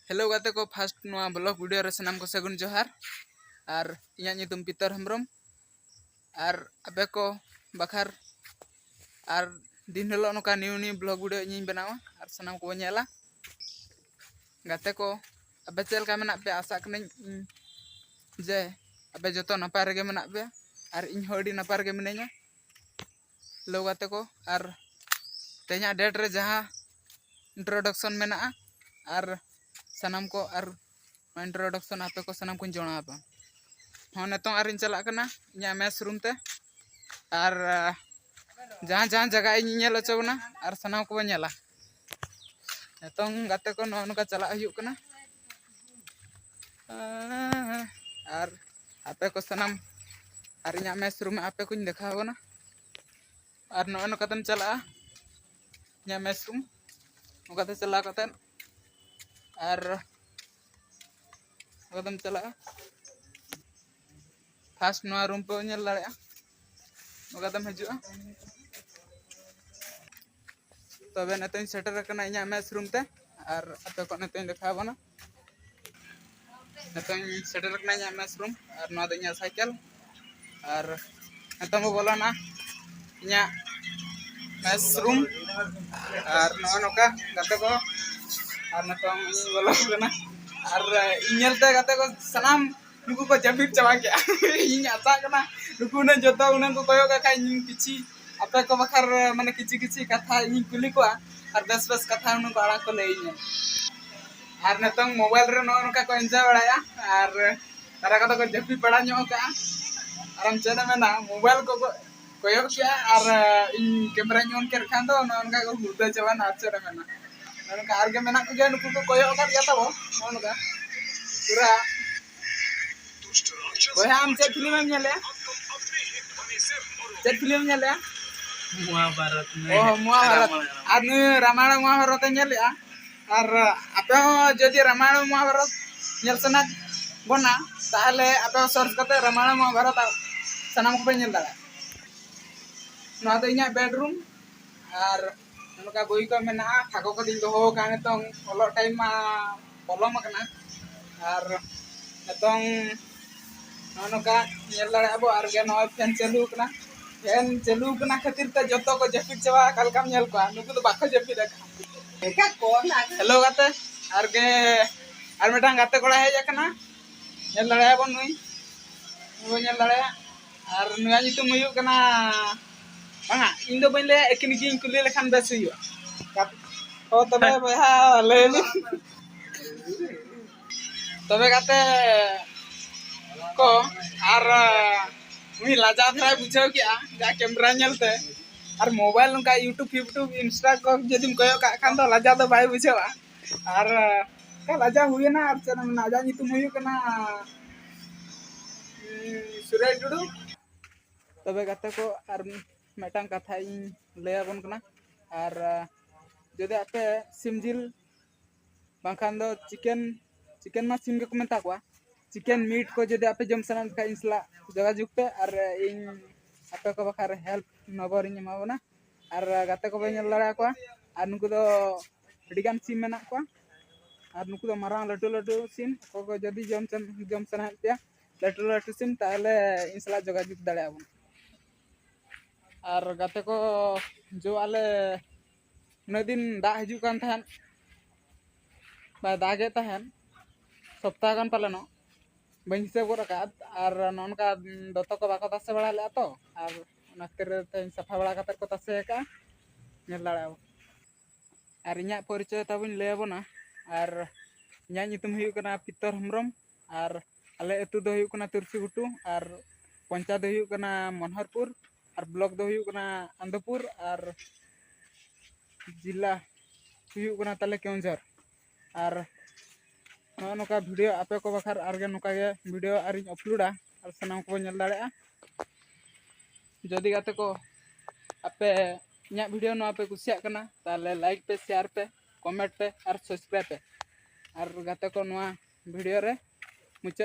hello गाते को fast नोआ ब्लॉग वीडियो रे सनाम को सगुन जोहार और इᱧᱟᱜ ᱧᱩᱛᱩᱢ पीतर हेम्ब्रम और अबे को बखार और दिन हिलो नोका न्यू ब्लॉग वीडियो इᱧ बनावा और सनाम को नेला गाते को अबे चेलका मेना पे आशा कने जे अबे जतो नपाय रेगे मेना पे और इन होडी नपाय रेगे मिनेኛ लो गाते को और तेኛ डेट रे जहां इंट्रोडक्शन मेना और सनाम को और इंट्रोडक्शन आपे को सनाम को जोड़ाबा हाँ नितों और चला करना इᱧा मेस रूम ते और जहां जहां जगह इन नेल अचोना और सनाम को नेला नितों गाते को नोका चला हुयुग कना और आपे को सनाम और इᱧा मेस रूम आपे को देखावना और नोका तम चला इᱧा मेस रूम नोका ते चला कते और कदम चला फास्ट नोआ रूम पे नेल दाड़ेया कदम हजुआ तबे नतों सेटर कना इᱧा मेस रूम ते और आपे को नतों देखावना नतों सेटर कना इᱧा मेस रूम और नोआ दो इᱧा साइकिल और नतों बो बोलना इᱧा मेस रूम और नोआ नोका गाते को और नतों बोलो कना और इñेलते गाते को सनाम नुकु को जपिट चावा के इन आशा कना नुकु ने जतो उन को कयो का इन किछि आपे को बखार माने किछि किछि कथा इन कुली को और बेस बेस कथा उन को आड़ा को लेइया और नतों मोबाइल रे नोका को एंजॉय बड़ाया और तारा का तो जपि पड़ा नो का और हम चेना मेना मोबाइल को कयो के और इन कैमरा ऑन कर खान दो नोनका को गुदा चवा नाच रे मेना नोनका आर के मेना को नुकु को कयो का जाता वो नोनका पूरा ओए हम चेक फिल्म में नेले चेक फिल्म नेले महाभारत में ओ महाभारत और रामायण महाभारत नेले और आपे जदि रामायण महाभारत नेल सना बना ताहले आपे सर्च करते रामायण महाभारत सनाम को नेल दाड़ा ना तो इᱧा बेडरूम और नोका बोई को मेना ठाको को दिन दोहो का नतों ओलो टाइम मा पलम कना और नतों नोका नेल दाड़ा अब और गे नय फैन चालू कना खातिर ते जतो को जपिट चवा कलकाम नेल को नुकु तो बाखो जपिट एका कोन हेलो गाते और गे और मेटा गाते कोड़ा हेज कना नेल दाड़ा बन नुई वो नेल दाड़ा और नुया नितुम हुयु कना बांगा इन दो बइले एकिन की कुली लेखान बेस हुयु ओ तबे बहा लेली तबे गाते को और मुई लाजा धरा बुझाव किया जा कैमरा नेलते और मोबाइल उनका यूट्यूब इंस्टा को जदिम कयो का खान दो लाजा दो बाय बुझावा और का लाजा हुयना और चना नाजा नितुम हुयु कना सुरेश डुडू तबे गाते को और मेटांग कथा इन लया बन कना और जदि आपे सिमजिल बांखान दो चिकन मा सिम को मेता को चिकन मीट को जदि आपे जम सना का इंसला जोगाजोग पे और इन आपे को बखार हेल्प नंबर इन मावना और गाते को बेल लड़ा को और नुकु दो अडिगान सिम मेना को और नुकु दो मारा लटू लटू सिम को जदि जम सना पे लटू लटू सिम ताहले इंसला जोगाजोग दाड़े आबन और गाते को जो आले उन दिन दा हजू कान थान बा दागे तहन सप्ताह गान पालेनो बन हिसाब गोरका और नोनका दतो को बाको तासे बड़ा ले तो और नखतिर ते सफा बड़ा कतर को तासे का नेल दाड़ाव और इᱧा परिचय ताबिन लेबोना और इᱧा नितुम हुयु कना पीतर हेम्ब्रम और आले अतु दो हुयु कना तुरसी गुटू और पंचायत दो हुयु कना मनहरपुर और ब्लॉक दो हुयु कना आंदपुर और जिला हुयु कना ताले केउंझर और नोका वीडियो आपे को बखार और गे नोका गे वीडियो और इन अपलोडा और सनाम को नेल दाड़ेया जदि गाते को आपे इᱧा वीडियो नो आपे कुसिया कना ताले लाइक पे शेयर पे कमेंट पे और सब्सक्राइब पे और गाते को नोआ वीडियो रे